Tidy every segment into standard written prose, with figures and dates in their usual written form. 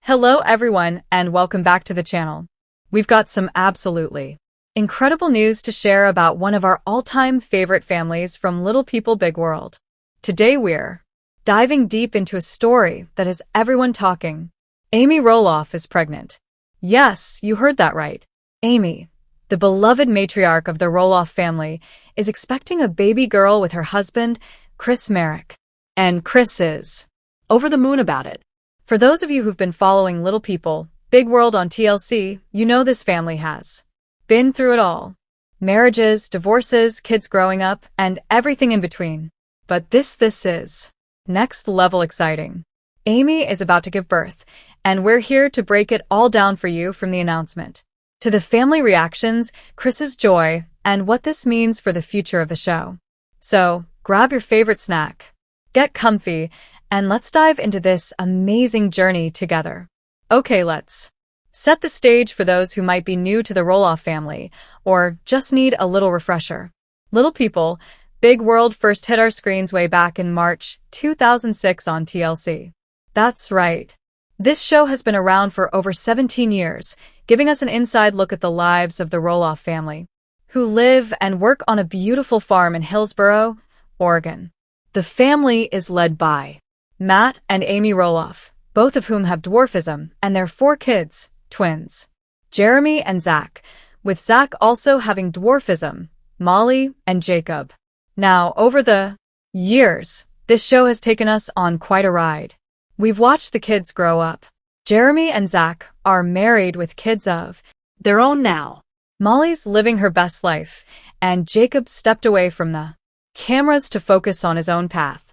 Hello everyone and welcome back to the channel. We've got some absolutely incredible news to share about one of our all-time favorite families from Little People Big World. Today we're diving deep into a story that has everyone talking. Amy Roloff is pregnant. Yes, you heard that right. Amy, the beloved matriarch of the Roloff family, is expecting a baby girl with her husband, Chris Marek. And Chris is over the moon about it. For those of you who've been following Little People, Big World on TLC, you know this family has been through it all. Marriages, divorces, kids growing up, and everything in between. But this is next level exciting. Amy is about to give birth, and we're here to break it all down for you from the announcement to the family reactions, Chris's joy, and what this means for the future of the show. So, grab your favorite snack, get comfy, and let's dive into this amazing journey together. Okay, let's set the stage for those who might be new to the Roloff family or just need a little refresher. Little People, Big World first hit our screens way back in March 2006 on TLC. That's right. This show has been around for over 17 years, giving us an inside look at the lives of the Roloff family, who live and work on a beautiful farm in Hillsboro, Oregon. The family is led by Matt and Amy Roloff, both of whom have dwarfism, and their 4 kids, twins, Jeremy and Zach, with Zach also having dwarfism, Molly and Jacob. Now, over the years, this show has taken us on quite a ride. We've watched the kids grow up. Jeremy and Zach are married with kids of their own now. Molly's living her best life, and Jacob stepped away from the cameras to focus on his own path.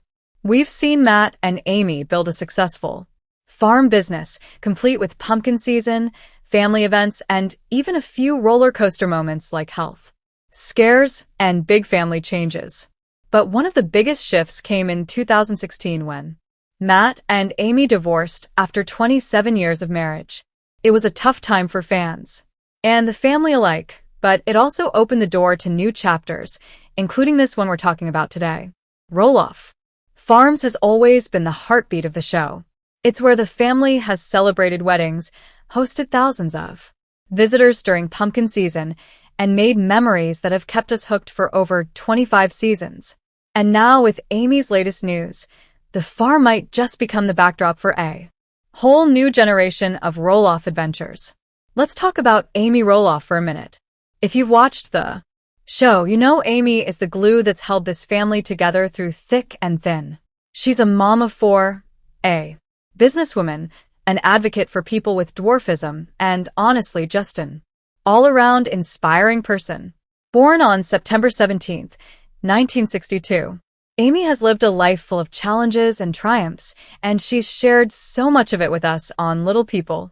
We've seen Matt and Amy build a successful farm business, complete with pumpkin season, family events, and even a few roller coaster moments like health scares and big family changes. But one of the biggest shifts came in 2016 when Matt and Amy divorced after 27 years of marriage. It was a tough time for fans and the family alike, but it also opened the door to new chapters, including this one we're talking about today. Roloff Farms has always been the heartbeat of the show. It's where the family has celebrated weddings, hosted thousands of visitors during pumpkin season, and made memories that have kept us hooked for over 25 seasons. And now with Amy's latest news, the farm might just become the backdrop for a whole new generation of Roloff adventures. Let's talk about Amy Roloff for a minute. If you've watched the show, you know Amy is the glue that's held this family together through thick and thin. She's a mom of 4, a businesswoman, an advocate for people with dwarfism, and honestly, just an all-around inspiring person. Born on September 17th, 1962, Amy has lived a life full of challenges and triumphs, and she's shared so much of it with us on Little People,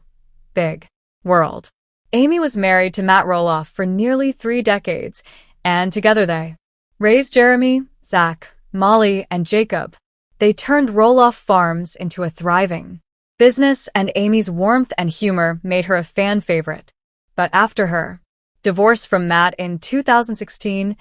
Big World. Amy was married to Matt Roloff for nearly 3 decades, and together they raised Jeremy, Zach, Molly, and Jacob. They turned Roloff Farms into a thriving business, and Amy's warmth and humor made her a fan favorite. But after her divorce from Matt in 2016,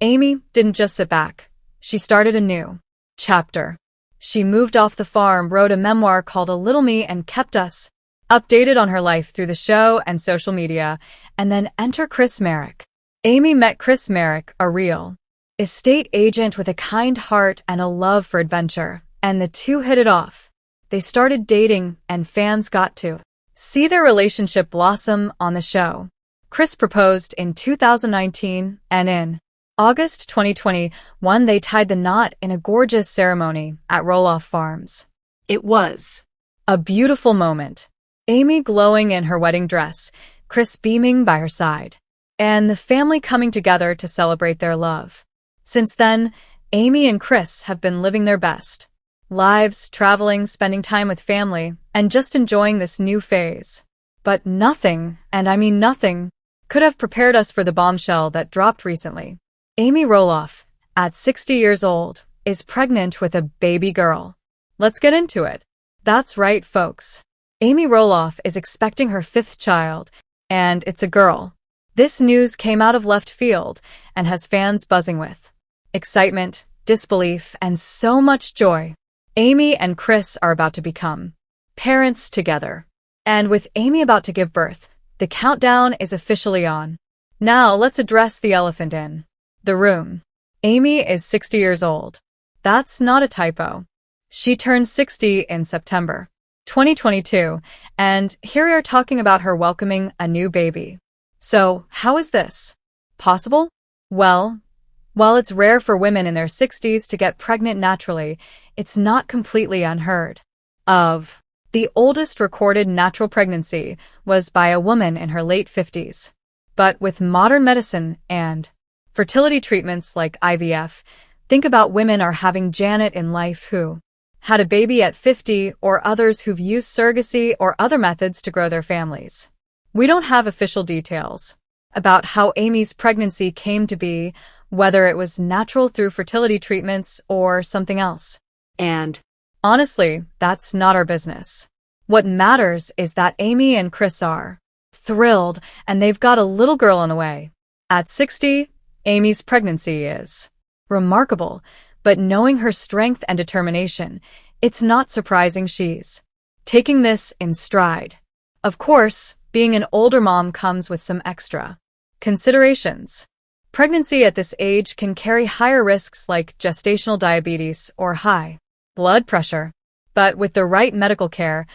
Amy didn't just sit back. She started a new chapter. She moved off the farm, wrote a memoir called A Little Me, and kept us updated on her life through the show and social media. And then enter Chris Marek. Amy met Chris Marek, a real estate agent with a kind heart and a love for adventure, and the two hit it off. They started dating, and fans got to see their relationship blossom on the show. Chris proposed in 2019, and in August 2021, they tied the knot in a gorgeous ceremony at Roloff Farms. It was a beautiful moment. Amy glowing in her wedding dress, Chris beaming by her side, and the family coming together to celebrate their love. Since then, Amy and Chris have been living their best lives, traveling, spending time with family, and just enjoying this new phase. But nothing, and I mean nothing, could have prepared us for the bombshell that dropped recently. Amy Roloff, at 60 years old, is pregnant with a baby girl. Let's get into it. That's right, folks. Amy Roloff is expecting her 5th child, and it's a girl. This news came out of left field and has fans buzzing with excitement, disbelief, and so much joy. Amy and Chris are about to become parents together. And with Amy about to give birth, the countdown is officially on. Now let's address the elephant in the room. Amy is 60 years old. That's not a typo. She turned 60 in September 2022, and here we are talking about her welcoming a new baby. So, how is this possible? Well, while it's rare for women in their 60s to get pregnant naturally, it's not completely unheard of. The oldest recorded natural pregnancy was by a woman in her late 50s. But with modern medicine and fertility treatments like IVF, think about women are having Janet in life who had a baby at 50 or others who've used surrogacy or other methods to grow their families. We don't have official details about how Amy's pregnancy came to be, whether it was natural through fertility treatments or something else. And honestly, that's not our business. What matters is that Amy and Chris are thrilled and they've got a little girl on the way. At 60, Amy's pregnancy is remarkable, but knowing her strength and determination, it's not surprising she's taking this in stride. Of course, being an older mom comes with some extra considerations. Pregnancy at this age can carry higher risks like gestational diabetes or high blood pressure. But with the right medical care,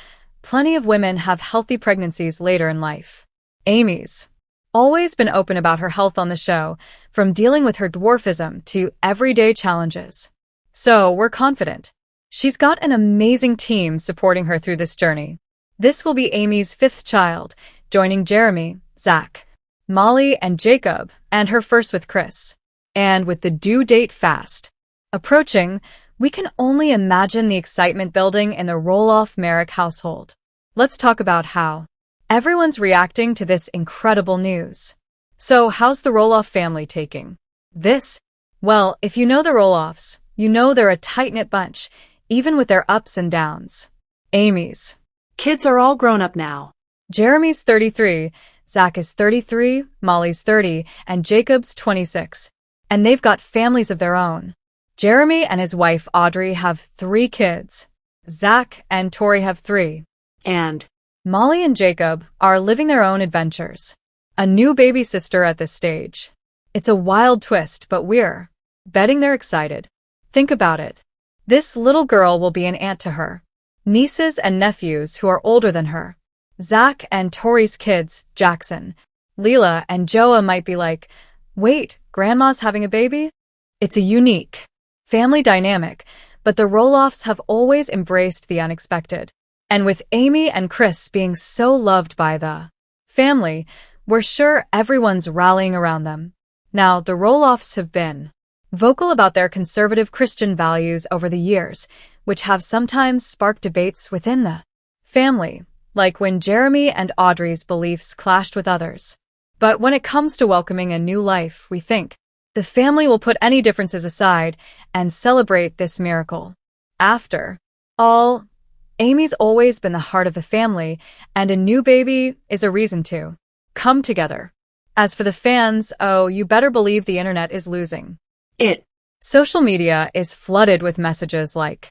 plenty of women have healthy pregnancies later in life. Amy's always been open about her health on the show, from dealing with her dwarfism to everyday challenges. So we're confident she's got an amazing team supporting her through this journey. This will be Amy's 5th child, joining Jeremy, Zach, Molly, and Jacob, and her first with Chris. And with the due date fast approaching, we can only imagine the excitement building in the Roloff-Merrick household. Let's talk about how everyone's reacting to this incredible news. So how's the Roloff family taking this? Well, if you know the Roloffs, you know they're a tight-knit bunch, even with their ups and downs. Amy's kids are all grown up now. Jeremy's 33, Zach is 33, Molly's 30, and Jacob's 26. And they've got families of their own. Jeremy and his wife Audrey have 3 kids. Zach and Tori have 3. And Molly and Jacob are living their own adventures. A new baby sister at this stage. It's a wild twist, but we're betting they're excited. Think about it. This little girl will be an aunt to her nieces and nephews who are older than her. Zach and Tori's kids, Jackson, Leela, and Joa might be like, wait, grandma's having a baby? It's a unique family dynamic, but the Roloffs have always embraced the unexpected. And with Amy and Chris being so loved by the family, we're sure everyone's rallying around them. Now, the Roloffs have been vocal about their conservative Christian values over the years, which have sometimes sparked debates within the family, like when Jeremy and Audrey's beliefs clashed with others. But when it comes to welcoming a new life, we think the family will put any differences aside and celebrate this miracle. After all, Amy's always been the heart of the family, and a new baby is a reason to come together. As for the fans, oh, you better believe the internet is losing it. Social media is flooded with messages like,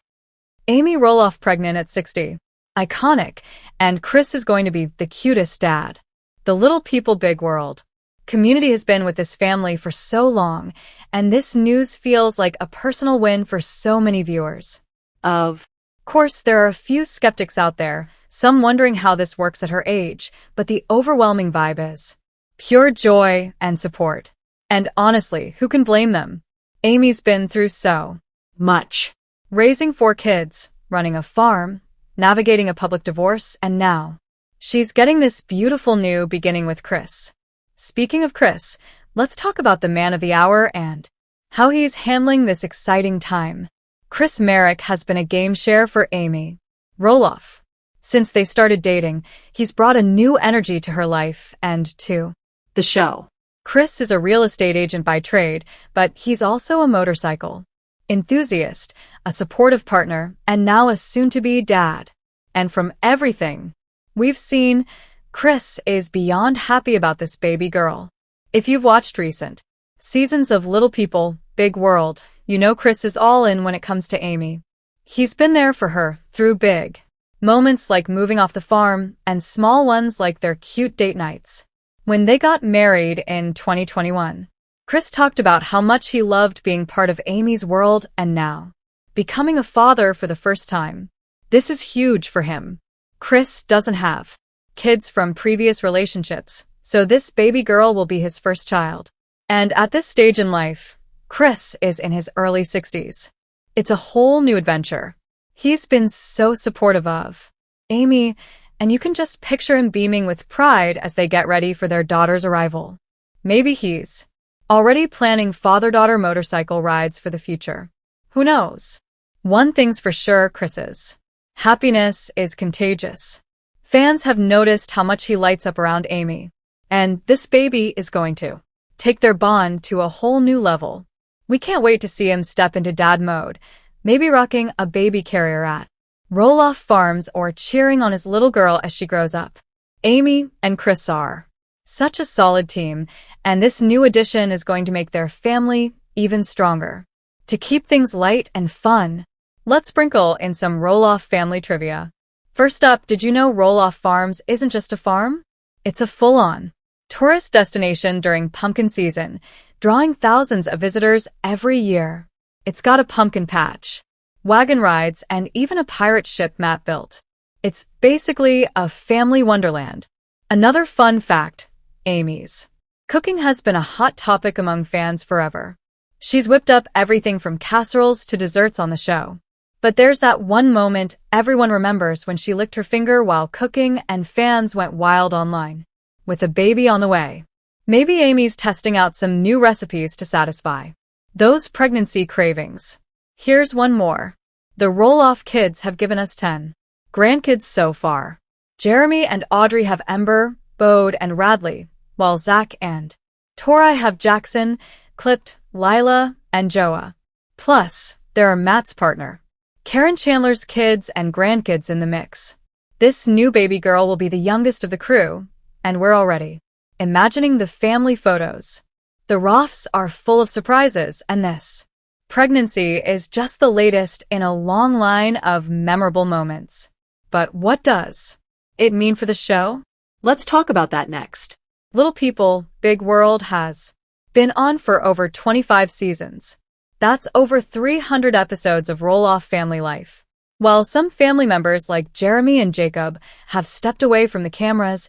Amy Roloff pregnant at 60. Iconic, and Chris is going to be the cutest dad. The little people big world community has been with this family for so long, and this news feels like a personal win for so many viewers. Of course, there are a few skeptics out there, some wondering how this works at her age, but the overwhelming vibe is pure joy and support. And honestly, who can blame them? Amy's been through so much. Raising 4 kids, running a farm, navigating a public divorce, and now she's getting this beautiful new beginning with Chris. Speaking of Chris, let's talk about the man of the hour and how he's handling this exciting time. Chris Merrick has been a game share for Amy Roloff. Since they started dating, he's brought a new energy to her life and to the show. Chris is a real estate agent by trade, but he's also a motorcycle enthusiast, a supportive partner, and now a soon-to-be dad. And from everything we've seen, Chris is beyond happy about this baby girl. If you've watched recent seasons of Little People, Big World, you know Chris is all in when it comes to Amy. He's been there for her through big Moments like moving off the farm and small ones like their cute date nights. When they got married in 2021, Chris talked about how much he loved being part of Amy's world and now becoming a father for the first time. This is huge for him. Chris doesn't have kids from previous relationships, so this baby girl will be his first child. And at this stage in life, Chris is in his early 60s. It's a whole new adventure. He's been so supportive of Amy, and you can just picture him beaming with pride as they get ready for their daughter's arrival. Maybe he's already planning father-daughter motorcycle rides for the future. Who knows? One thing's for sure, Chris's happiness is contagious. Fans have noticed how much he lights up around Amy, and this baby is going to take their bond to a whole new level. We can't wait to see him step into dad mode, maybe rocking a baby carrier at roll-off farms or cheering on his little girl as she grows up. Amy and Chris are such a solid team, and this new addition is going to make their family even stronger. To keep things light and fun, let's sprinkle in some roll-off family trivia. First up, did you know Roll-Off Farms isn't just a farm? It's a full-on tourist destination during pumpkin season, drawing thousands of visitors every year. It's got a pumpkin patch, wagon rides, and even a pirate ship Matt built. It's basically a family wonderland. Another fun fact, Amy's cooking has been a hot topic among fans forever. She's whipped up everything from casseroles to desserts on the show. But there's that one moment everyone remembers when she licked her finger while cooking and fans went wild online. With a baby on the way, maybe Amy's testing out some new recipes to satisfy those pregnancy cravings. Here's one more. The roll-off kids have given us 10 grandkids so far. Jeremy and Audrey have Ember, Bode, and Radley, while Zach and Tori have Jackson, Clipped, Lila, and Joa. Plus, there are Matt's partner, Karen Chandler's kids and grandkids in the mix. This new baby girl will be the youngest of the crew, and we're already imagining the family photos. The Roths are full of surprises, and this pregnancy is just the latest in a long line of memorable moments. But what does it mean for the show? Let's talk about that next. Little People, Big World has been on for over 25 seasons. That's over 300 episodes of roll-off family life. While some family members like Jeremy and Jacob have stepped away from the cameras,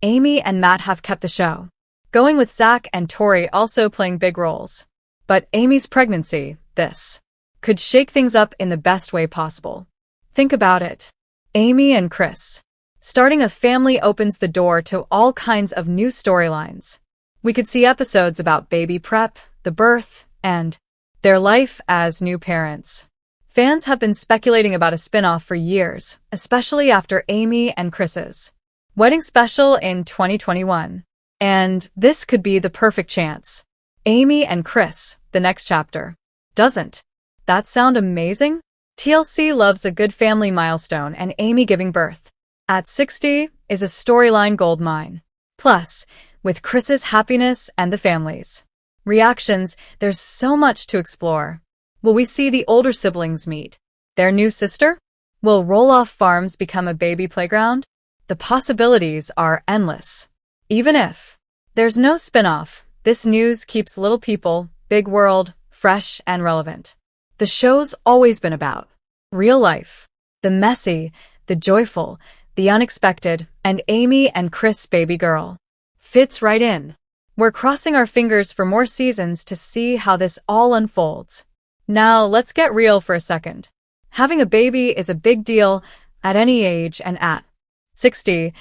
Amy and Matt have kept the show going, with Zach and Tori also playing big roles. But Amy's pregnancy, this could shake things up in the best way possible. Think about it. Amy and Chris starting a family opens the door to all kinds of new storylines. We could see episodes about baby prep, the birth, and their life as new parents. Fans have been speculating about a spin-off for years, especially after Amy and Chris's wedding special in 2021. And this could be the perfect chance. Amy and Chris, the next chapter. Doesn't that sound amazing? TLC loves a good family milestone, and Amy giving birth at 60 is a storyline goldmine. Plus, with Chris's happiness and the family's reactions, there's so much to explore. Will we see the older siblings meet their new sister? Will roll-off farms become a baby playground? The possibilities are endless. Even if there's no spin-off, this news keeps Little People, Big World fresh and relevant. The show's always been about real life, the messy, the joyful, the unexpected, and Amy and Chris' baby girl fits right in. We're crossing our fingers for more seasons to see how this all unfolds. Now, let's get real for a second. Having a baby is a big deal at any age, and at 60,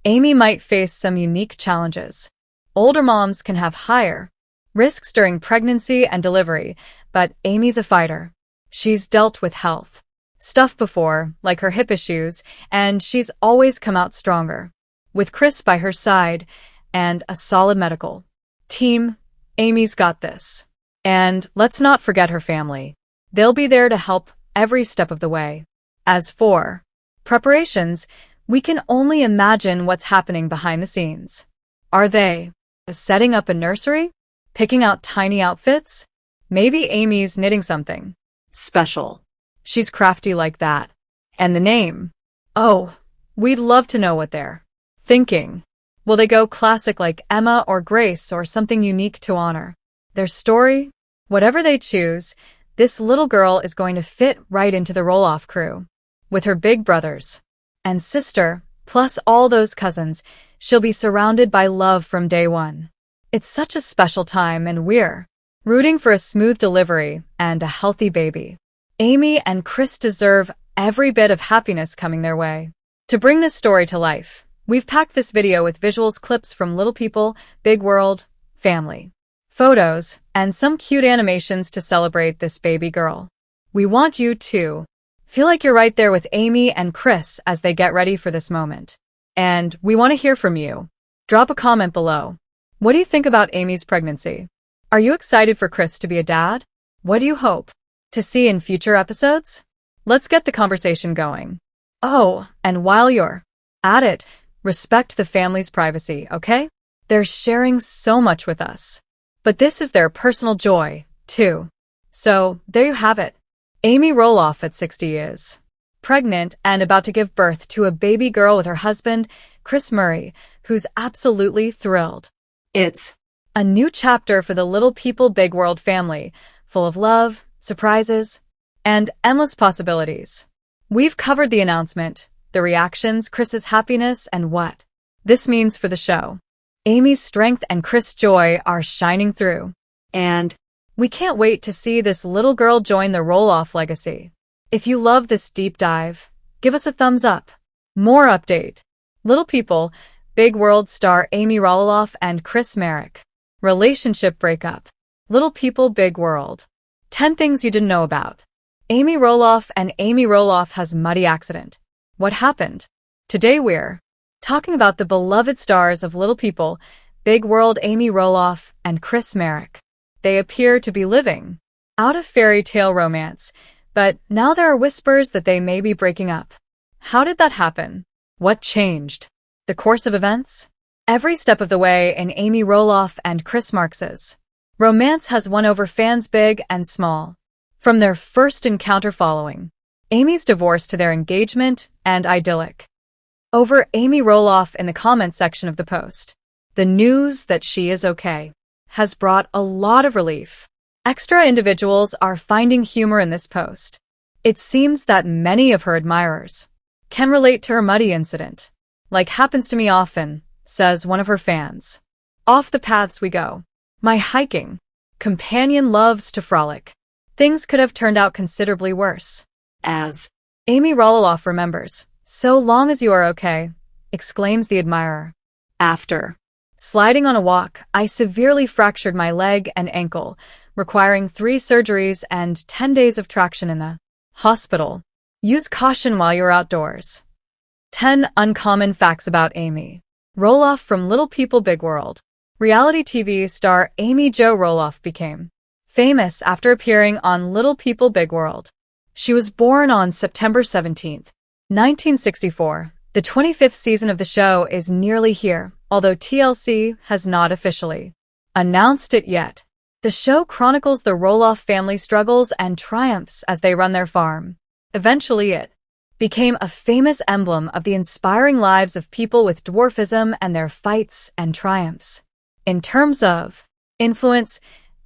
Amy might face some unique challenges. Older moms can have higher risks during pregnancy and delivery, but Amy's a fighter. She's dealt with health stuff before, like her hip issues, and she's always come out stronger. With Chris by her side and a solid medical team, Amy's got this. And let's not forget her family. They'll be there to help every step of the way. As for preparations, we can only imagine what's happening behind the scenes. Are they setting up a nursery? Picking out tiny outfits? Maybe Amy's knitting something special. She's crafty like that. And the name? Oh, we'd love to know what they're thinking. Will they go classic like Emma or Grace or something unique to honor their story? Whatever they choose, this little girl is going to fit right into the roll-off crew. With her big brothers and sister, plus all those cousins, she'll be surrounded by love from day one. It's such a special time and we're rooting for a smooth delivery and a healthy baby. Amy and Chris deserve every bit of happiness coming their way. To bring this story to life, we've packed this video with visuals, clips from Little People, Big World, family, photos, and some cute animations to celebrate this baby girl. We want you to feel like you're right there with Amy and Chris as they get ready for this moment. And we want to hear from you. Drop a comment below. What do you think about Amy's pregnancy? Are you excited for Chris to be a dad? What do you hope to see in future episodes? Let's get the conversation going. Oh, and while you're at it, respect the family's privacy, okay? They're sharing so much with us. But this is their personal joy, too. So, there you have it. Amy Roloff at 60 is pregnant and about to give birth to a baby girl with her husband, Chris Murray, who's absolutely thrilled. It's a new chapter for the Little People Big World family, full of love, surprises, and endless possibilities. We've covered the announcement, the reactions, Chris's happiness, and what this means for the show. Amy's strength and Chris' joy are shining through. And we can't wait to see this little girl join the roll-off legacy. If you love this deep dive, give us a thumbs up. More update. Little People, Big World star Amy Roloff and Chris Merrick. Relationship breakup. Little People Big World. 10 things you didn't know about. Amy Roloff and Amy Roloff has muddy accident. What happened? Today we're talking about the beloved stars of Little People, Big World, Amy Roloff and Chris Merrick. They appear to be living out of fairy tale romance, but now there are whispers that they may be breaking up. How did that happen? What changed the course of events? Every step of the way in Amy Roloff and Chris Marks's romance has won over fans big and small. From their first encounter following Amy's divorce to their engagement and idyllic over Amy Roloff in the comment section of the post. The news that she is okay has brought a lot of relief. Extra individuals are finding humor in this post. It seems that many of her admirers can relate to her muddy incident. Like happens to me often, says one of her fans. Off the paths we go. My hiking companion loves to frolic. Things could have turned out considerably worse. As Amy Roloff remembers, so long as you are okay, exclaims the admirer. After sliding on a walk, I severely fractured my leg and ankle, requiring 3 surgeries and 10 days of traction in the hospital. Use caution while you're outdoors. 10 uncommon facts about Amy Roloff from Little People Big World. Reality TV star Amy Jo Roloff became famous after appearing on Little People Big World. She was born on September 17, 1964. The 25th season of the show is nearly here, although TLC has not officially announced it yet. The show chronicles the Roloff family struggles and triumphs as they run their farm. Eventually it became a famous emblem of the inspiring lives of people with dwarfism and their fights and triumphs. In terms of influence,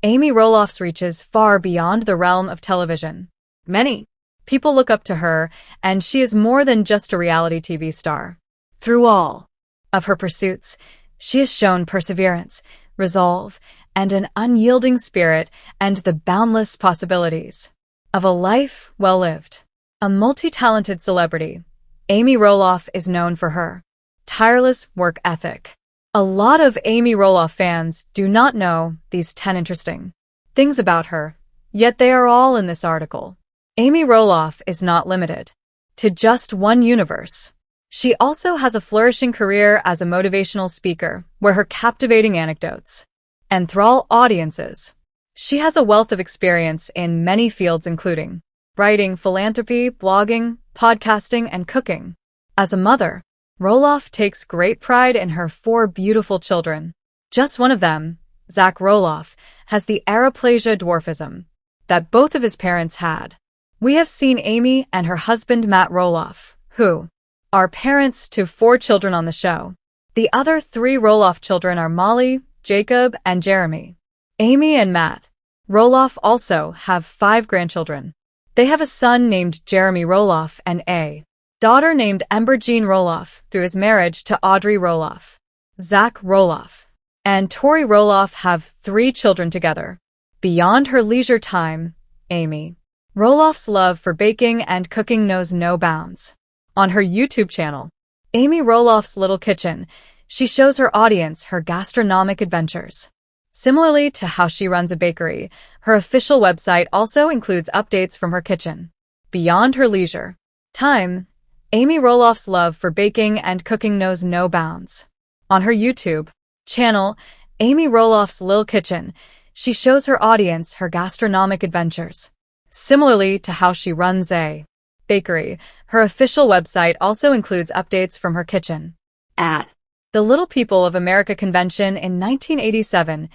Amy Roloff's reaches far beyond the realm of television. Many people look up to her, and she is more than just a reality TV star. Through all of her pursuits, she has shown perseverance, resolve, and an unyielding spirit and the boundless possibilities of a life well lived. A multi-talented celebrity, Amy Roloff is known for her tireless work ethic. A lot of Amy Roloff fans do not know these 10 interesting things about her, yet they are all in this article. Amy Roloff is not limited to just one universe. She also has a flourishing career as a motivational speaker, where her captivating anecdotes enthrall audiences. She has a wealth of experience in many fields including writing, philanthropy, blogging, podcasting, and cooking. As a mother, Roloff takes great pride in her 4 beautiful children. Just one of them, Zach Roloff, has the araplasia dwarfism that both of his parents had. We have seen Amy and her husband Matt Roloff, who are parents to 4 children on the show. The other 3 Roloff children are Molly, Jacob, and Jeremy. Amy and Matt Roloff also have 5 grandchildren. They have a son named Jeremy Roloff and a daughter named Ember Jean Roloff through his marriage to Audrey Roloff. Zach Roloff and Tori Roloff have 3 children together. Beyond her leisure time, Amy Roloff's love for baking and cooking knows no bounds. On her YouTube channel, Amy Roloff's Little Kitchen, she shows her audience her gastronomic adventures. Similarly to how she runs a bakery, her official website also includes updates from her kitchen. Beyond her leisure time, Amy Roloff's love for baking and cooking knows no bounds. On her YouTube channel, Amy Roloff's Little Kitchen, she shows her audience her gastronomic adventures. Similarly to how she runs a bakery, her official website also includes updates from her kitchen. At the Little People of America convention in 1987,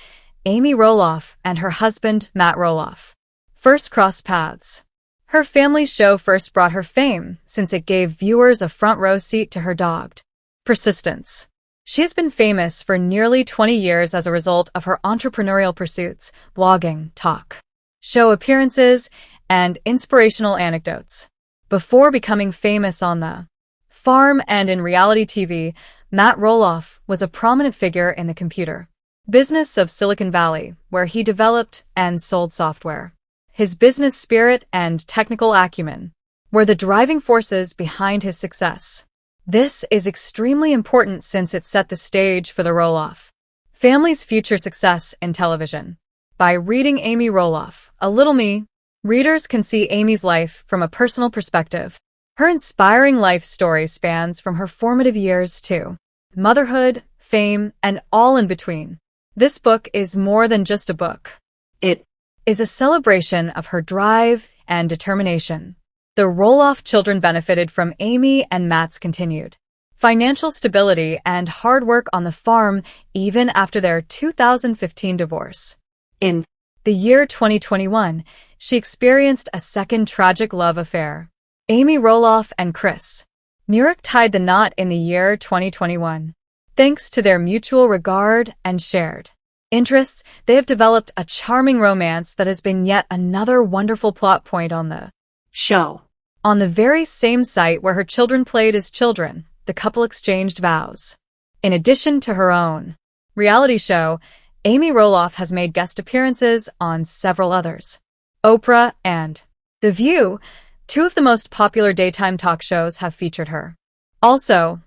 Amy Roloff and her husband, Matt Roloff, first crossed paths. Her family's show first brought her fame since it gave viewers a front row seat to her dogged persistence. She has been famous for nearly 20 years as a result of her entrepreneurial pursuits, blogging, talk show appearances, and inspirational anecdotes. Before becoming famous on the farm and in reality TV, Matt Roloff was a prominent figure in the computer business of Silicon Valley, where he developed and sold software. His business spirit and technical acumen were the driving forces behind his success. This is extremely important since it set the stage for the Roloff family's future success in television. By reading Amy Roloff, A Little Me, readers can see Amy's life from a personal perspective. Her inspiring life story spans from her formative years to motherhood, fame, and all in between. This book is more than just a book. It is a celebration of her drive and determination. The Roloff children benefited from Amy and Matt's continued financial stability and hard work on the farm even after their 2015 divorce. In the year 2021, she experienced a second tragic love affair. Amy Roloff and Chris Nurek tied the knot in the year 2021. Thanks to their mutual regard and shared interests, they have developed a charming romance that has been yet another wonderful plot point on the show. On the very same site where her children played as children, the couple exchanged vows. In addition to her own reality show, Amy Roloff has made guest appearances on several others. Oprah and The View, 2 of the most popular daytime talk shows, have featured her. Also,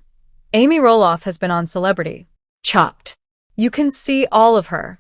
Amy Roloff has been on Celebrity Chopped. You can see all of her